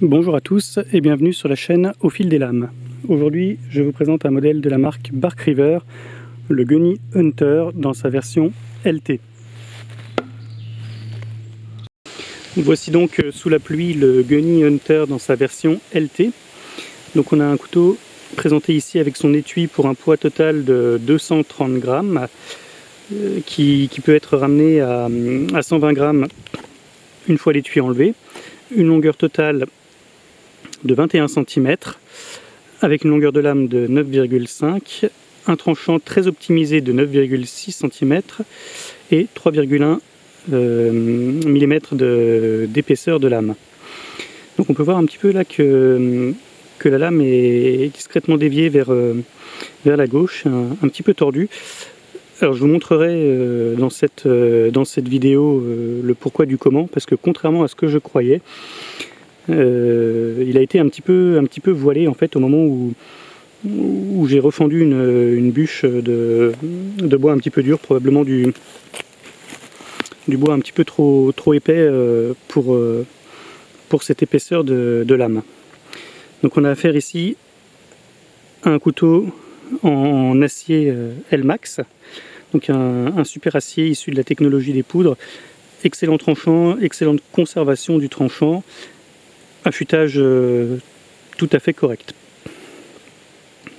Bonjour à tous et bienvenue sur la chaîne Au fil des lames. Aujourd'hui, je vous présente un modèle de la marque Bark River, le Gunny Hunter dans sa version LT. Voici donc sous la pluie le Gunny Hunter dans sa version LT. Donc on a un couteau présenté ici avec son étui pour un poids total de 230 grammes qui peut être ramené à 120 grammes une fois l'étui enlevé. Une longueur totale de 21 cm avec une longueur de lame de 9,5, un tranchant très optimisé de 9,6 cm et 3,1 mm d'épaisseur de lame. Donc on peut voir un petit peu là que la lame est discrètement déviée vers la gauche, un petit peu tordue. Alors je vous montrerai dans cette vidéo le pourquoi du comment, parce que contrairement à ce que je croyais, il a été un petit peu voilé en fait au moment où j'ai refendu une bûche de bois un petit peu dur, probablement du bois un petit peu trop épais pour cette épaisseur de lame. Donc on a affaire ici à un couteau en acier Elmax, donc un super acier issu de la technologie des poudres, excellent tranchant, excellente conservation du tranchant, affûtage tout à fait correct.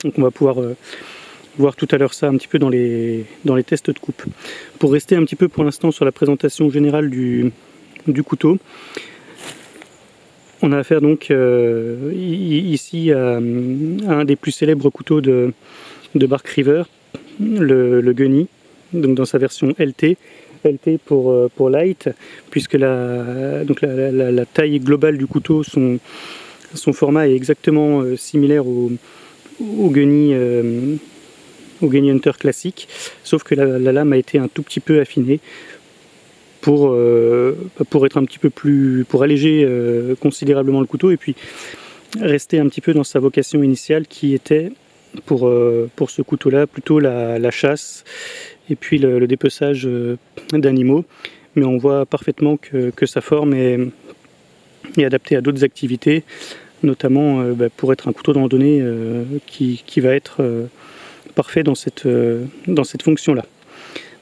Donc on va pouvoir voir tout à l'heure ça un petit peu dans les tests de coupe. Pour rester un petit peu pour l'instant sur la présentation générale du couteau, on a affaire donc ici à un des plus célèbres couteaux de Bark River, le Gunny, donc dans sa version LT pour light, puisque la taille globale du couteau, son format est exactement similaire au Gunny Hunter classique, sauf que la lame a été un tout petit peu affinée pour être un petit peu plus, pour alléger considérablement le couteau et puis rester un petit peu dans sa vocation initiale qui était pour ce couteau là plutôt la chasse et puis le dépeçage d'animaux, mais on voit parfaitement que sa forme est adaptée à d'autres activités, notamment pour être un couteau de randonnée qui va être parfait dans cette fonction là.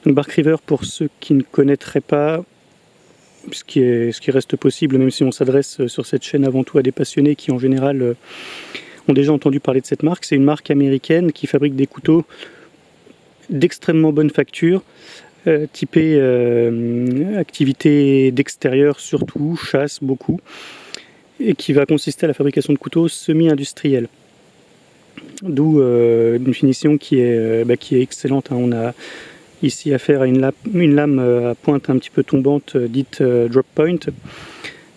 Donc Bark River, pour ceux qui ne connaîtraient pas, ce qui reste possible, même si on s'adresse sur cette chaîne avant tout à des passionnés qui en général ont déjà entendu parler de cette marque, c'est une marque américaine qui fabrique des couteaux d'extrêmement bonne facture, typés activité d'extérieur surtout, chasse beaucoup, et qui va consister à la fabrication de couteaux semi-industriels. D'où une finition qui est excellente. On a ici affaire à une lame à pointe un petit peu tombante, dite drop point,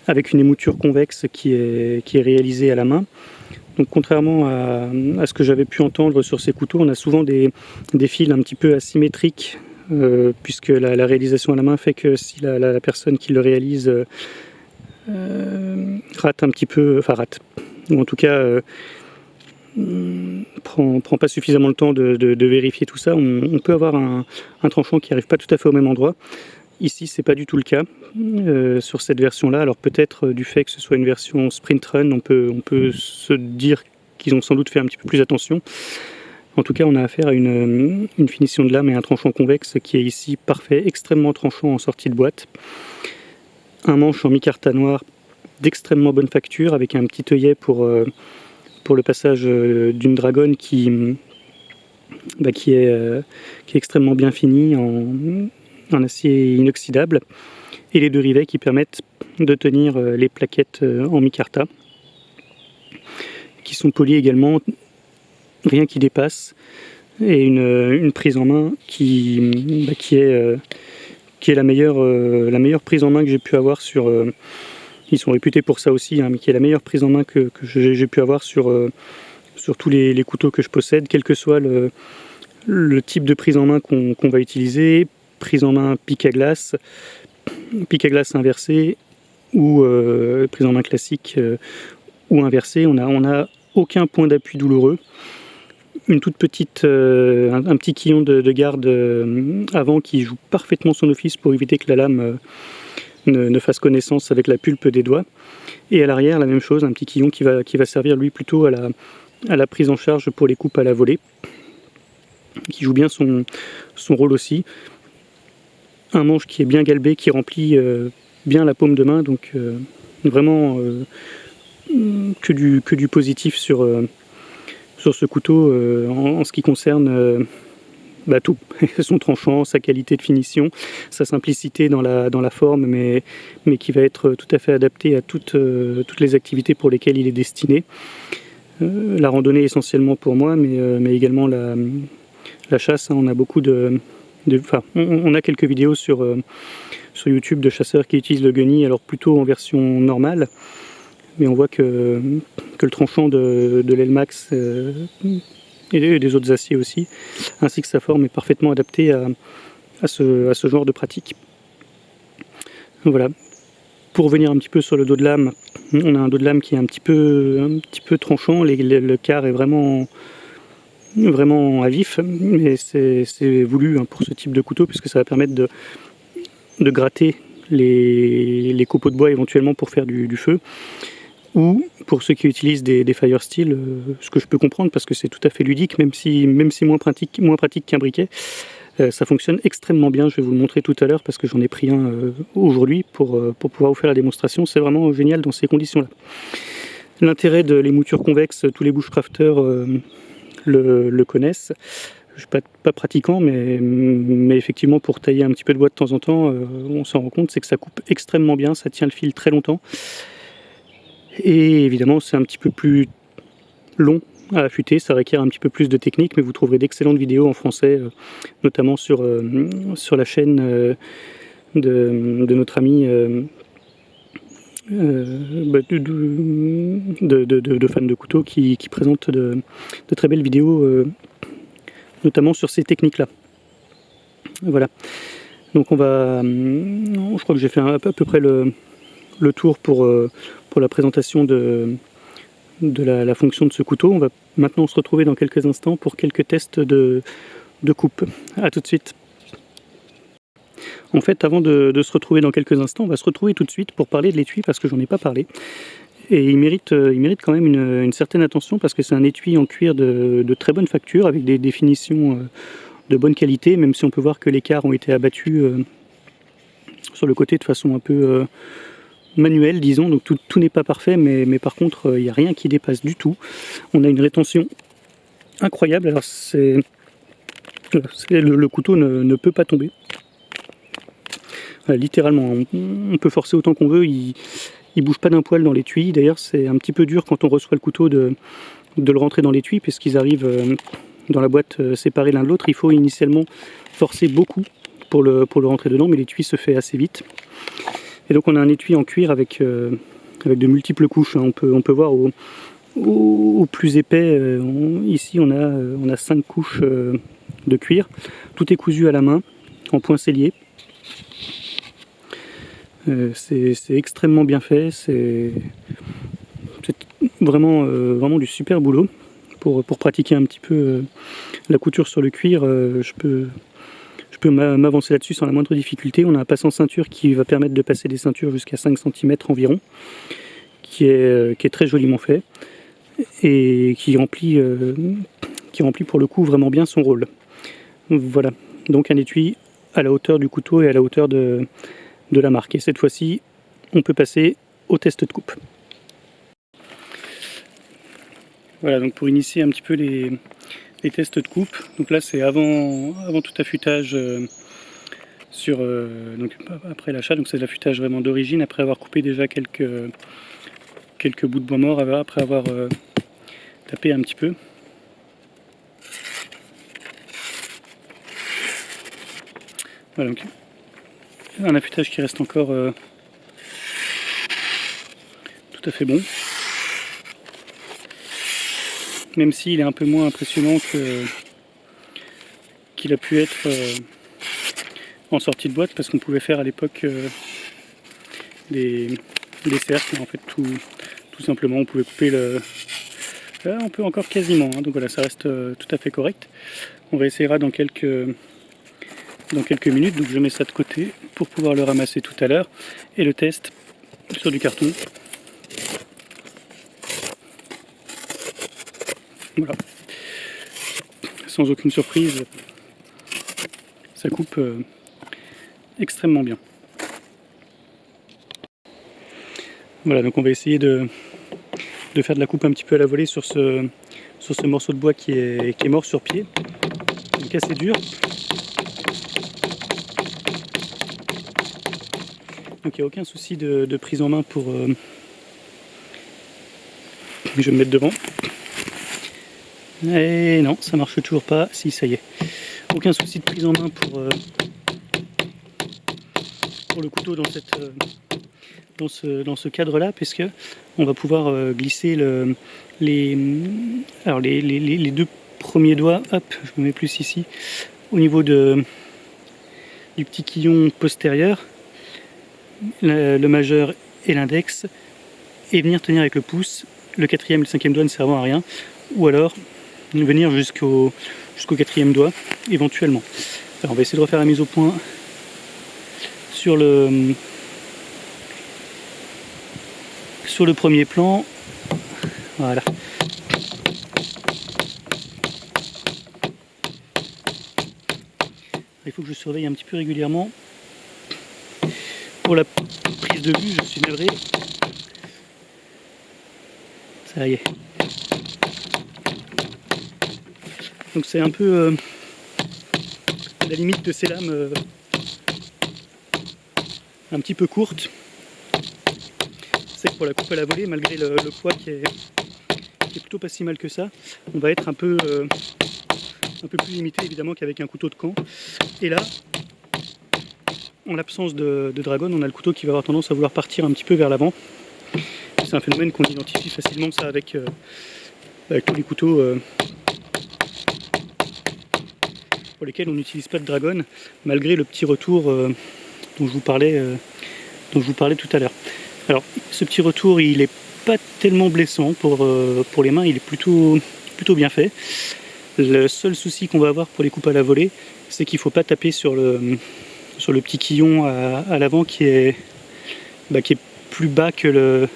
avec une émouture convexe qui est réalisée à la main. Donc contrairement à ce que j'avais pu entendre sur ces couteaux, on a souvent des fils un petit peu asymétriques, puisque la réalisation à la main fait que si la personne qui le réalise rate un petit peu, enfin rate, ou en tout cas prend pas suffisamment le temps de vérifier tout ça, on peut avoir un tranchant qui n'arrive pas tout à fait au même endroit. Ici, c'est pas du tout le cas sur cette version-là. Alors peut-être du fait que ce soit une version sprint run, on peut se dire qu'ils ont sans doute fait un petit peu plus attention. En tout cas, on a affaire à une finition de lame et un tranchant convexe qui est ici parfait, extrêmement tranchant en sortie de boîte. Un manche en micarta noir d'extrêmement bonne facture avec un petit œillet pour le passage d'une dragonne qui est extrêmement bien finie en acier inoxydable, et les deux rivets qui permettent de tenir les plaquettes en micarta, qui sont polies également, rien qui dépasse, et une prise en main qui est la meilleure prise en main que j'ai pu avoir sur... ils sont réputés pour ça aussi, mais qui est la meilleure prise en main que j'ai pu avoir sur tous les couteaux que je possède, quel que soit le type de prise en main qu'on va utiliser, prise en main pic à glace inversé ou prise en main classique ou inversée. On a aucun point d'appui douloureux, une toute petite, un petit quillon de garde avant qui joue parfaitement son office pour éviter que la lame ne fasse connaissance avec la pulpe des doigts. Et à l'arrière, la même chose, un petit quillon qui va servir lui plutôt à la prise en charge pour les coupes à la volée, qui joue bien son rôle aussi. Un manche qui est bien galbé, qui remplit bien la paume de main, donc vraiment que du positif sur ce couteau en ce qui concerne tout. Son tranchant, sa qualité de finition, sa simplicité dans la forme, mais qui va être tout à fait adapté à toutes les activités pour lesquelles il est destiné. La randonnée essentiellement pour moi, mais également la chasse. On a beaucoup on a quelques vidéos sur YouTube de chasseurs qui utilisent le gunny, alors plutôt en version normale, mais on voit que le tranchant de l'Elmax et des autres aciers aussi, ainsi que sa forme est parfaitement adaptée à ce genre de pratique. Voilà. Pour revenir un petit peu sur le dos de lame, on a un dos de lame qui est un petit peu tranchant, le quart est vraiment à vif, mais c'est voulu pour ce type de couteau, puisque ça va permettre de gratter les copeaux de bois éventuellement pour faire du feu, ou pour ceux qui utilisent des fire steel, ce que je peux comprendre parce que c'est tout à fait ludique, même si moins pratique qu'un briquet. Ça fonctionne extrêmement bien, je vais vous le montrer tout à l'heure parce que j'en ai pris un aujourd'hui pour pouvoir vous faire la démonstration. C'est vraiment génial dans ces conditions-là. L'intérêt de l'émouture convexe, tous les bushcrafters le connaissent. Je ne suis pas pratiquant, mais effectivement pour tailler un petit peu de bois de temps en temps, on s'en rend compte, c'est que ça coupe extrêmement bien, ça tient le fil très longtemps. Et évidemment c'est un petit peu plus long à affûter, ça requiert un petit peu plus de technique, mais vous trouverez d'excellentes vidéos en français, notamment sur la chaîne de notre ami de fans de couteaux qui présente de très belles vidéos, notamment sur ces techniques-là. Voilà. Donc je crois que j'ai fait à peu près le tour pour la présentation de la fonction de ce couteau. On va maintenant se retrouver dans quelques instants pour quelques tests de coupe. A tout de suite. En fait, avant de se retrouver dans quelques instants, on va se retrouver tout de suite pour parler de l'étui parce que j'en ai pas parlé. Et il mérite quand même une certaine attention parce que c'est un étui en cuir de très bonne facture avec des définitions de bonne qualité, même si on peut voir que les quarts ont été abattus sur le côté de façon un peu manuelle, disons, donc tout n'est pas parfait, mais par contre il n'y a rien qui dépasse du tout. On a une rétention incroyable, alors le couteau ne peut pas tomber. Voilà, littéralement, on peut forcer autant qu'on veut, il bouge pas d'un poil dans l'étui. D'ailleurs c'est un petit peu dur quand on reçoit le couteau de le rentrer dans l'étui, puisqu'ils arrivent dans la boîte séparés l'un de l'autre. Il faut initialement forcer beaucoup pour le rentrer dedans, mais l'étui se fait assez vite. Et donc on a un étui en cuir avec de multiples couches, hein. On peut voir au plus épais, ici on a 5 couches de cuir. Tout est cousu à la main, en point sellier. C'est extrêmement bien fait, c'est vraiment du super boulot. Pour pratiquer un petit peu la couture sur le cuir, je peux m'avancer là-dessus sans la moindre difficulté. On a un passant ceinture qui va permettre de passer des ceintures jusqu'à 5 cm environ, qui est très joliment fait et qui remplit pour le coup vraiment bien son rôle. Voilà, donc un étui à la hauteur du couteau et à la hauteur de la marque. Et cette fois-ci, on peut passer au test de coupe. Voilà, donc pour initier un petit peu les tests de coupe, donc là c'est avant tout affûtage donc après l'achat, donc c'est de l'affûtage vraiment d'origine, après avoir coupé déjà quelques bouts de bois mort, après avoir tapé un petit peu. Voilà, donc un affûtage qui reste encore tout à fait bon, même s'il est un peu moins impressionnant qu'il a pu être en sortie de boîte, parce qu'on pouvait faire à l'époque des cercles, en fait tout simplement on pouvait couper là, on peut encore quasiment, hein, donc voilà, ça reste tout à fait correct. On réessayera dans quelques dans quelques minutes, donc je mets ça de côté pour pouvoir le ramasser tout à l'heure et le test sur du carton. Voilà, sans aucune surprise, ça coupe extrêmement bien. Voilà, donc on va essayer de faire de la coupe un petit peu à la volée sur ce morceau de bois qui est mort sur pied, donc assez dur. Donc il n'y a aucun souci de prise en main pour... Je vais me mettre devant. Et non, ça marche toujours pas. Si, ça y est. Aucun souci de prise en main pour le couteau dans ce cadre-là, puisque on va pouvoir glisser les deux premiers doigts. Hop, je me mets plus ici, au niveau du petit quillon postérieur, le majeur et l'index, et venir tenir avec le pouce. Le quatrième et le cinquième doigt ne servant à rien, ou alors venir jusqu'au quatrième doigt éventuellement. Alors on va essayer de refaire la mise au point sur le premier plan. Voilà. Il faut que je surveille un petit peu régulièrement. Pour la prise de vue, je suis navré. Ça y est. Donc c'est un peu la limite de ces lames un petit peu courte. C'est que pour la coupe à la volée, malgré le poids qui est plutôt pas si mal que ça, on va être un peu plus limité évidemment qu'avec un couteau de camp. Et là, en l'absence de dragon, on a le couteau qui va avoir tendance à vouloir partir un petit peu vers l'avant. C'est un phénomène qu'on identifie facilement ça avec tous les couteaux pour lesquels on n'utilise pas de dragon, malgré le petit retour dont je vous parlais tout à l'heure. Alors ce petit retour, il n'est pas tellement blessant pour les mains, il est plutôt bien fait. Le seul souci qu'on va avoir pour les coupes à la volée, c'est qu'il ne faut pas taper sur le petit quillon à l'avant qui est plus bas que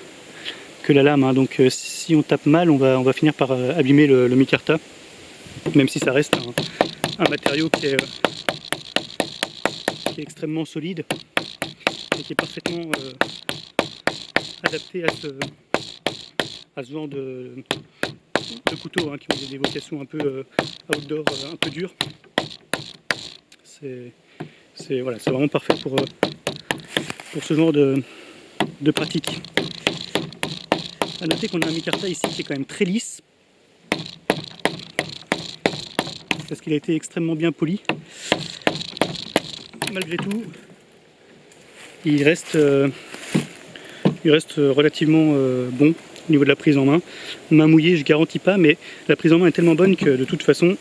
la lame, hein. Donc si on tape mal, on va finir par abîmer le micarta, même si ça reste un matériau qui est extrêmement solide et qui est parfaitement adapté à ce genre de couteaux, hein, qui ont des vocations un peu outdoor, un peu dures. C'est vraiment parfait pour ce genre de pratique. A noter qu'on a un micarta ici qui est quand même très lisse, parce qu'il a été extrêmement bien poli. Malgré tout, il reste relativement bon au niveau de la prise en main. Main mouillée, je garantis pas, mais la prise en main est tellement bonne que de toute façon...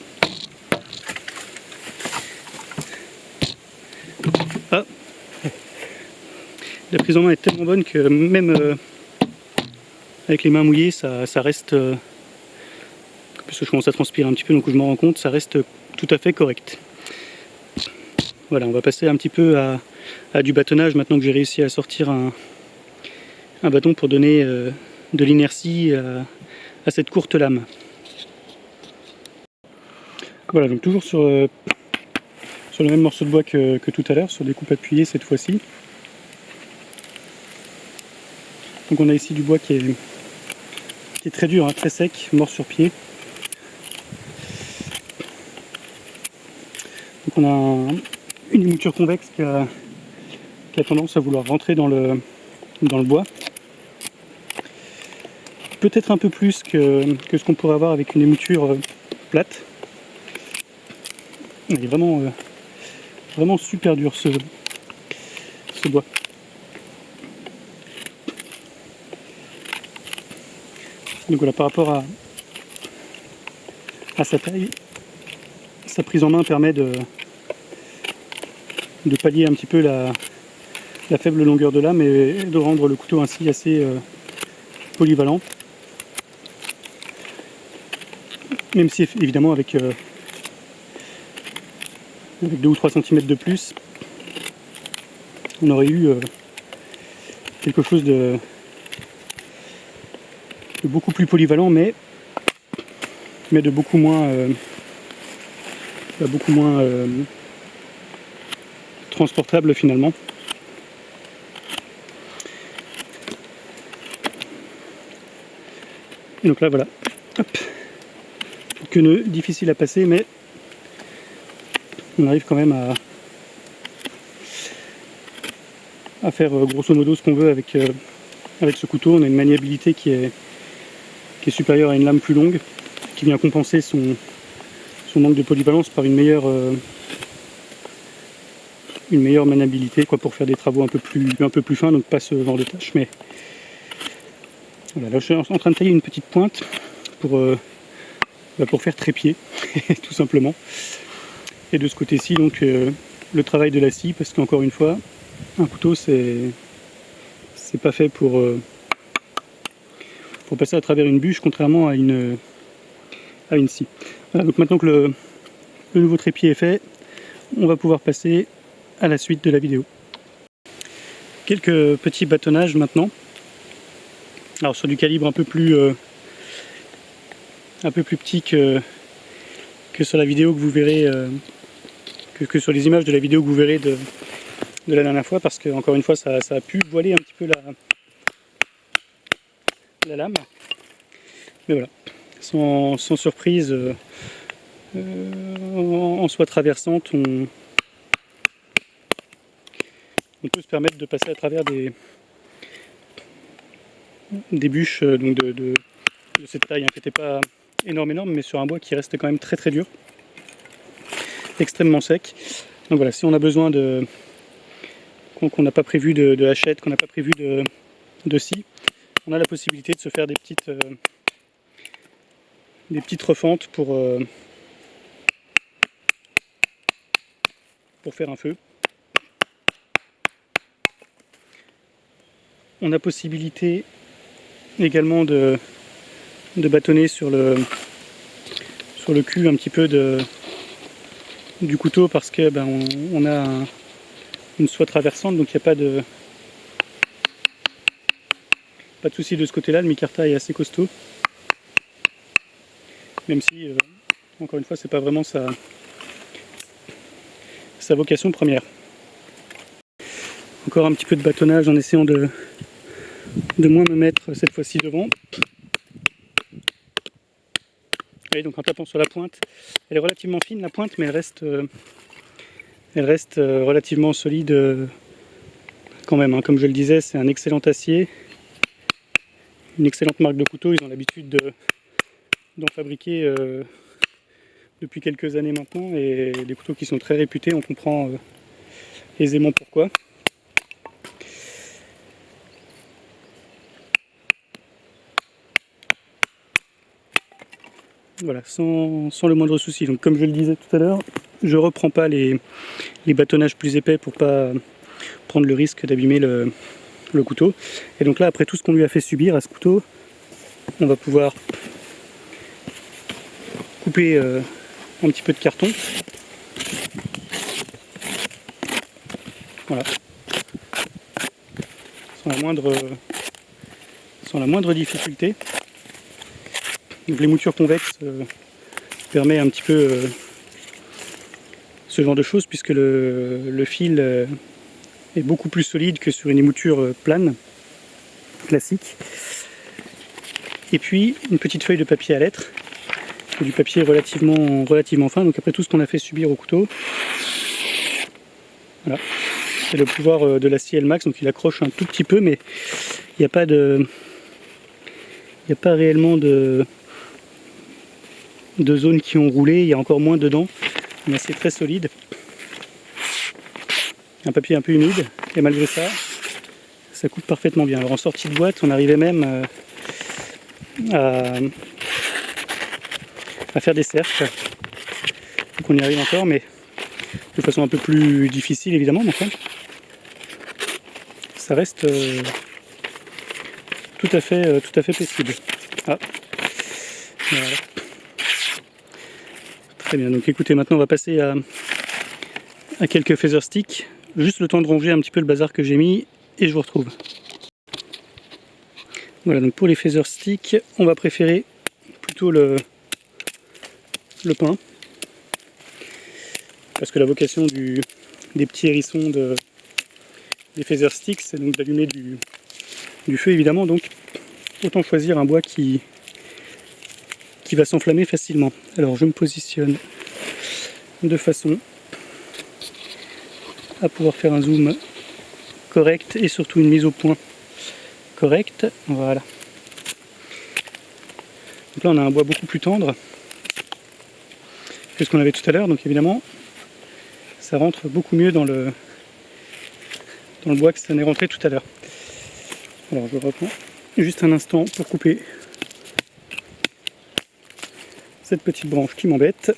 Ah, la prise en main est tellement bonne que même avec les mains mouillées, ça reste... parce que je commence à transpirer un petit peu, donc je m'en rends compte, ça reste tout à fait correct. Voilà, on va passer un petit peu à du bâtonnage maintenant que j'ai réussi à sortir un bâton pour donner de l'inertie à cette courte lame. Voilà, donc toujours sur le même morceau de bois que tout à l'heure, sur des coupes appuyées cette fois-ci. Donc on a ici du bois qui est très dur, hein, très sec, mort sur pied. Donc on a une mouture convexe qui a tendance à vouloir rentrer dans le bois. Peut-être un peu plus que ce qu'on pourrait avoir avec une émouture plate. Il est vraiment super dur ce bois. Donc voilà, par rapport à sa taille, sa prise en main permet de pallier un petit peu la faible longueur de lame et de rendre le couteau ainsi assez polyvalent. Même si évidemment avec avec 2 ou 3 cm de plus, on aurait eu quelque chose de beaucoup plus polyvalent, mais de beaucoup moins transportable finalement. Et donc là voilà, hop, quelques nœuds difficiles à passer, mais on arrive quand même à faire grosso modo ce qu'on veut avec ce couteau. On a une maniabilité qui est supérieure à une lame plus longue, qui vient compenser son manque de polyvalence par une meilleure maniabilité, quoi, pour faire des travaux un peu plus fins, donc pas ce genre de tâches. Mais voilà, là je suis en train de tailler une petite pointe pour faire trépied, tout simplement. Et de ce côté-ci, donc le travail de la scie, parce qu'encore une fois, un couteau c'est pas fait pour passer à travers une bûche, contrairement à une scie. Voilà, donc maintenant que le nouveau trépied est fait, on va pouvoir passer à la suite de la vidéo. Quelques petits bâtonnages maintenant. Alors sur du calibre un peu plus petit que sur la vidéo que vous verrez, que sur les images de la vidéo que vous verrez de la dernière fois, parce que encore une fois ça a pu voiler un petit peu la lame. Mais voilà, sans surprise, en soie traversante, on peut se permettre de passer à travers des bûches donc de cette taille, hein, qui n'était pas énorme, mais sur un bois qui reste quand même très dur, extrêmement sec. Donc voilà, si on a besoin qu'on n'a pas prévu de hachette, qu'on n'a pas prévu de scie, on a la possibilité de se faire des petites refentes pour faire un feu. On a possibilité également de bâtonner sur le cul un petit peu du couteau, parce que on a une soie traversante, donc il n'y a pas de souci de ce côté-là. Le micarta est assez costaud, même si encore une fois c'est pas vraiment sa vocation première. Encore un petit peu de bâtonnage en essayant de moins me mettre cette fois-ci devant. Et donc en tapant sur la pointe, elle est relativement fine la pointe, mais elle reste relativement solide quand même, hein. Comme je le disais, c'est un excellent acier, une excellente marque de couteau. Ils ont l'habitude d'en fabriquer depuis quelques années maintenant, et des couteaux qui sont très réputés, on comprend aisément pourquoi. Voilà, sans le moindre souci. Donc comme je le disais tout à l'heure, je reprends pas les bâtonnages plus épais pour pas prendre le risque d'abîmer le couteau. Et donc là, après tout ce qu'on lui a fait subir à ce couteau, on va pouvoir couper un petit peu de carton. Voilà. Sans la moindre difficulté. Donc les moutures convexes permet un petit peu ce genre de choses, puisque le fil est beaucoup plus solide que sur une émouture plane classique. Et puis une petite feuille de papier à lettres, du papier relativement fin. Donc après tout ce qu'on a fait subir au couteau, voilà, c'est le pouvoir de l'acier Elmax. Donc il accroche un tout petit peu, mais il n'y a pas réellement de zones qui ont roulé, il y a encore moins dedans. Un acier très solide, un papier un peu humide, et malgré ça, ça coupe parfaitement bien. Alors en sortie de boîte, on arrivait même à faire des cercles. Donc on y arrive encore, mais de façon un peu plus difficile évidemment. Mais enfin, ça reste tout à fait possible. Ah. Voilà. Très bien, donc écoutez, maintenant on va passer à à quelques feather sticks. Juste le temps de ranger un petit peu le bazar que j'ai mis et je vous retrouve. Voilà, donc pour les feather sticks, on va préférer plutôt le pain. Parce que la vocation des petits hérissons des feather sticks, c'est donc d'allumer du feu évidemment, donc autant choisir un bois qui va s'enflammer facilement. Alors je me positionne de façon à pouvoir faire un zoom correct et surtout une mise au point correcte. Voilà. Donc là on a un bois beaucoup plus tendre que ce qu'on avait tout à l'heure, donc évidemment ça rentre beaucoup mieux dans le bois que ça n'est rentré tout à l'heure. Alors je reprends juste un instant pour couper cette petite branche qui m'embête.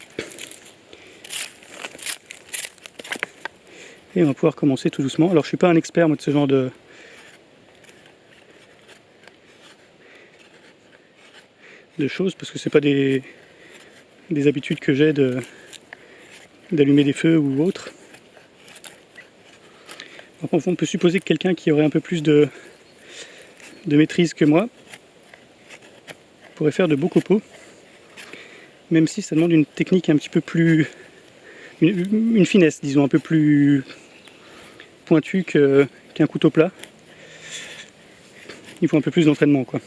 Et on va pouvoir commencer tout doucement. Alors je suis pas un expert moi de ce genre de choses parce que c'est pas des habitudes que j'ai d'allumer des feux ou autre. Après, on peut supposer que quelqu'un qui aurait un peu plus de maîtrise que moi pourrait faire de beaux copeaux, même si ça demande une technique un petit peu plus, une finesse disons un peu plus pointue qu'un couteau plat. Il faut un peu plus d'entraînement quoi,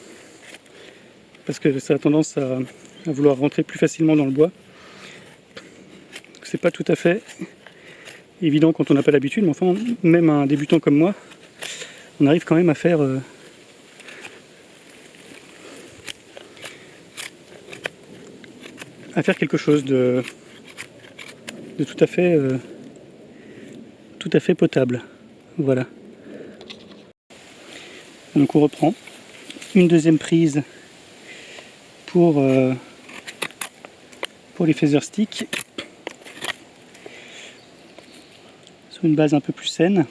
parce que ça a tendance à vouloir rentrer plus facilement dans le bois. C'est pas tout à fait évident quand on n'a pas l'habitude, mais enfin même un débutant comme moi, on arrive quand même à faire quelque chose de tout à fait potable. Voilà. Donc on reprend une deuxième prise pour les feather sticks sur une base un peu plus saine.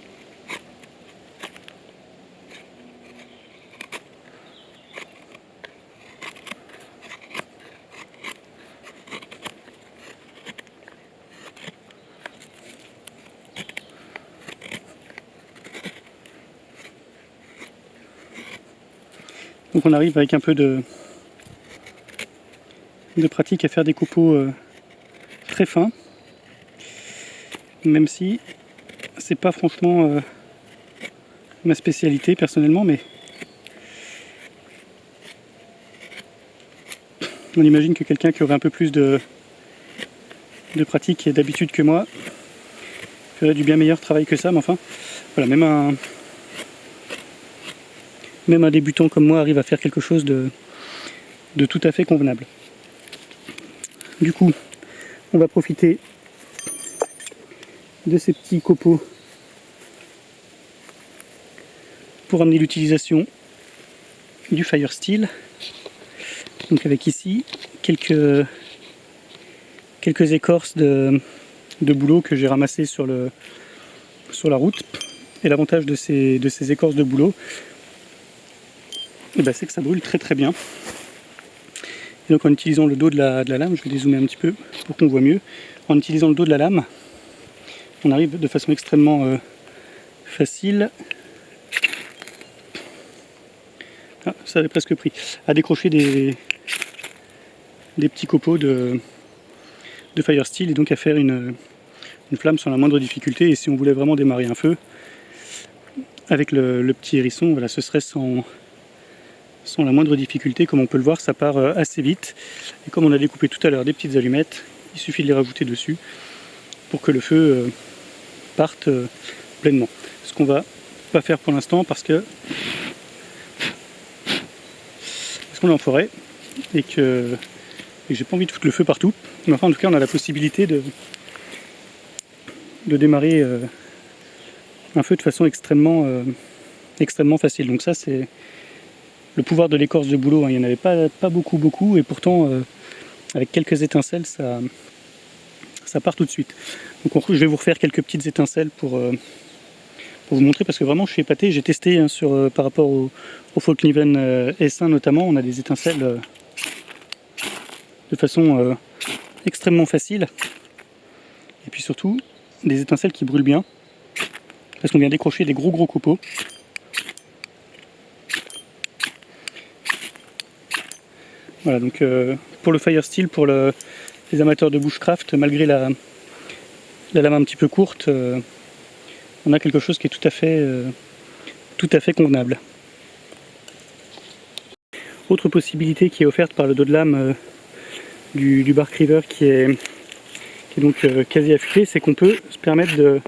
Donc on arrive avec un peu de pratique à faire des copeaux très fins, même si c'est pas franchement ma spécialité personnellement, mais on imagine que quelqu'un qui aurait un peu plus de pratique et d'habitude que moi ferait du bien meilleur travail que ça, mais enfin voilà, même un débutant comme moi arrive à faire quelque chose de tout à fait convenable. Du coup, on va profiter de ces petits copeaux pour amener l'utilisation du fire steel. Donc avec ici quelques écorces de bouleau que j'ai ramassées sur la route. Et l'avantage de ces écorces de bouleau, c'est que ça brûle très très bien. Et donc en utilisant le dos de la lame, je vais dézoomer un petit peu pour qu'on voit mieux. En utilisant le dos de la lame, on arrive de façon extrêmement facile, ça avait presque pris, à décrocher des petits copeaux de fire steel et donc à faire une flamme sans la moindre difficulté. Et si on voulait vraiment démarrer un feu avec le petit hérisson, voilà, ce serait sans la moindre difficulté. Comme on peut le voir, ça part assez vite, et comme on a découpé tout à l'heure des petites allumettes, il suffit de les rajouter dessus pour que le feu parte pleinement. Ce qu'on va pas faire pour l'instant parce qu'on est en forêt et que j'ai pas envie de foutre le feu partout, mais enfin en tout cas on a la possibilité de démarrer un feu de façon extrêmement facile. Donc ça c'est le pouvoir de l'écorce de bouleau, hein. Il n'y en avait pas beaucoup, et pourtant avec quelques étincelles ça part tout de suite. Donc je vais vous refaire quelques petites étincelles pour vous montrer, parce que vraiment je suis épaté. J'ai testé hein, par rapport au Folkniven S1 notamment, on a des étincelles de façon extrêmement facile, et puis surtout des étincelles qui brûlent bien, parce qu'on vient décrocher des gros copeaux. Voilà, donc pour le fire steel, pour les amateurs de bushcraft, malgré la lame un petit peu courte, on a quelque chose qui est tout à fait convenable. Autre possibilité qui est offerte par le dos de lame du Bark River qui est donc quasi affûté, c'est qu'on peut se permettre de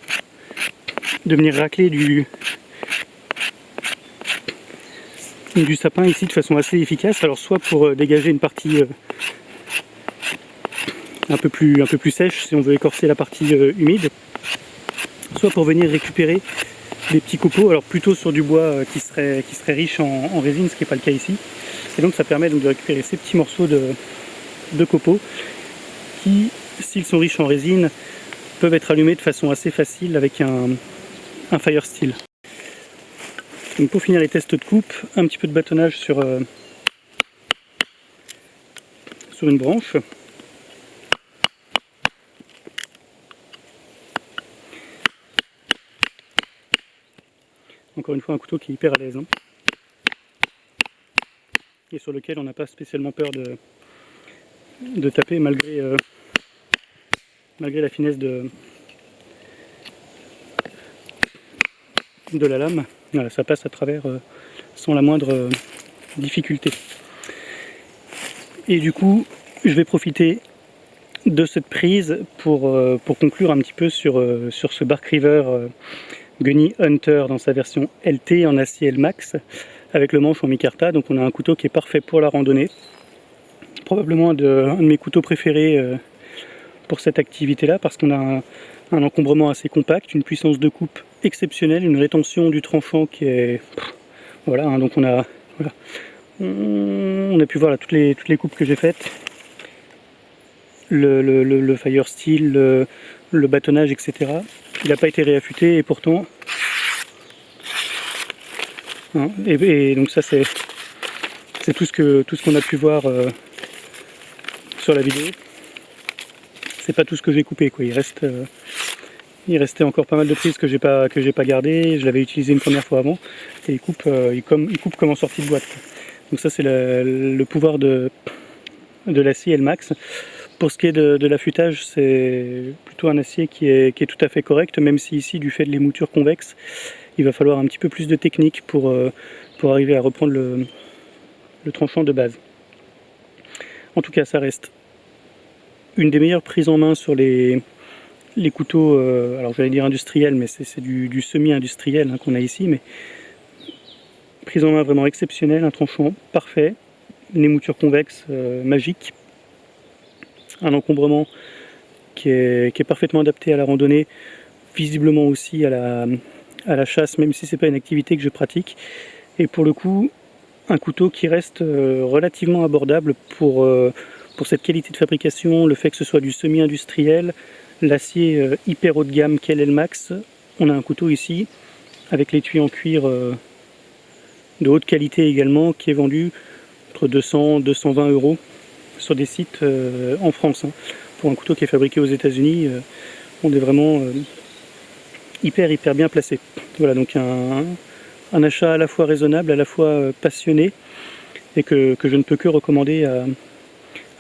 venir racler du sapin ici de façon assez efficace. Alors soit pour dégager une partie un peu plus sèche si on veut écorcer la partie humide, soit pour venir récupérer des petits copeaux, alors plutôt sur du bois qui serait riche en résine, ce qui n'est pas le cas ici. Et donc ça permet donc de récupérer ces petits morceaux de copeaux qui, s'ils sont riches en résine, peuvent être allumés de façon assez facile avec un fire steel. Donc pour finir les tests de coupe, un petit peu de bâtonnage sur une branche. Encore une fois un couteau qui est hyper à l'aise, hein, et sur lequel on n'a pas spécialement peur de taper malgré la finesse de la lame. Voilà, ça passe à travers sans la moindre difficulté. Et du coup, je vais profiter de cette prise pour conclure un petit peu sur ce Bark River Gunny Hunter dans sa version LT en acier L-Max avec le manche en micarta. Donc on a un couteau qui est parfait pour la randonnée, probablement un de mes couteaux préférés pour cette activité là, parce qu'on a un encombrement assez compact, une puissance de coupe exceptionnelle, une rétention du tranchant qui est voilà, hein, donc on a pu voir là, toutes les coupes que j'ai faites, le fire steel, le bâtonnage, etc. Il n'a pas été réaffûté et pourtant hein, et donc ça c'est tout ce qu'on a pu voir sur la vidéo. C'est pas tout ce que j'ai coupé, quoi. Il restait encore pas mal de prises que j'ai pas gardées. Je l'avais utilisé une première fois avant et il coupe comme en sortie de boîte, quoi. Donc ça c'est le pouvoir de l'acier L-Max. Pour ce qui est de l'affûtage, c'est plutôt un acier qui est tout à fait correct, même si ici, du fait de l'émouture convexe, il va falloir un petit peu plus de technique pour arriver à reprendre le tranchant de base. En tout cas, ça reste une des meilleures prises en main sur les couteaux, alors j'allais dire industriels, mais c'est du semi-industriel, hein, qu'on a ici, mais prise en main vraiment exceptionnelle, un tranchant parfait, une émouture convexe magique, un encombrement qui est parfaitement adapté à la randonnée, visiblement aussi à la chasse, même si c'est pas une activité que je pratique, et pour le coup un couteau qui reste relativement abordable pour cette qualité de fabrication, le fait que ce soit du semi-industriel, l'acier hyper haut de gamme qu'est l'L-Max. On a un couteau ici avec l'étui en cuir de haute qualité également, qui est vendu entre 200 220 € sur des sites en France, hein. Pour un couteau qui est fabriqué aux États-Unis, on est vraiment hyper bien placé. Voilà, donc un achat à la fois raisonnable, à la fois passionné, et que je ne peux que recommander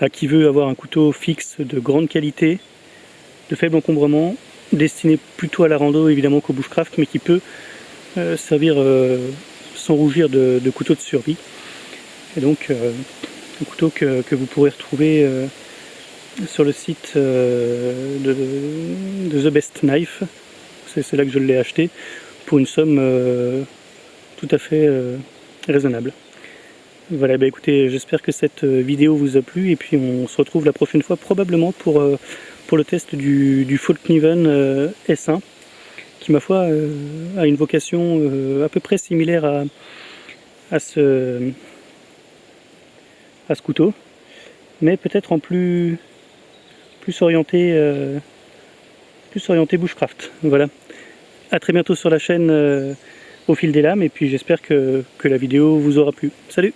à qui veut avoir un couteau fixe de grande qualité, de faible encombrement, destiné plutôt à la rando évidemment qu'au bushcraft, mais qui peut servir sans rougir de couteau de survie. Et donc un couteau que vous pourrez retrouver sur le site de The Best Knife. C'est là que je l'ai acheté pour une somme tout à fait raisonnable. Voilà, bah écoutez, j'espère que cette vidéo vous a plu, et puis on se retrouve la prochaine fois probablement pour le test du Folkniven S1, qui ma foi a une vocation à peu près similaire à ce couteau, mais peut-être en plus orienté bushcraft. Voilà. À très bientôt sur la chaîne Au Fil des Lames, et puis j'espère que la vidéo vous aura plu. Salut!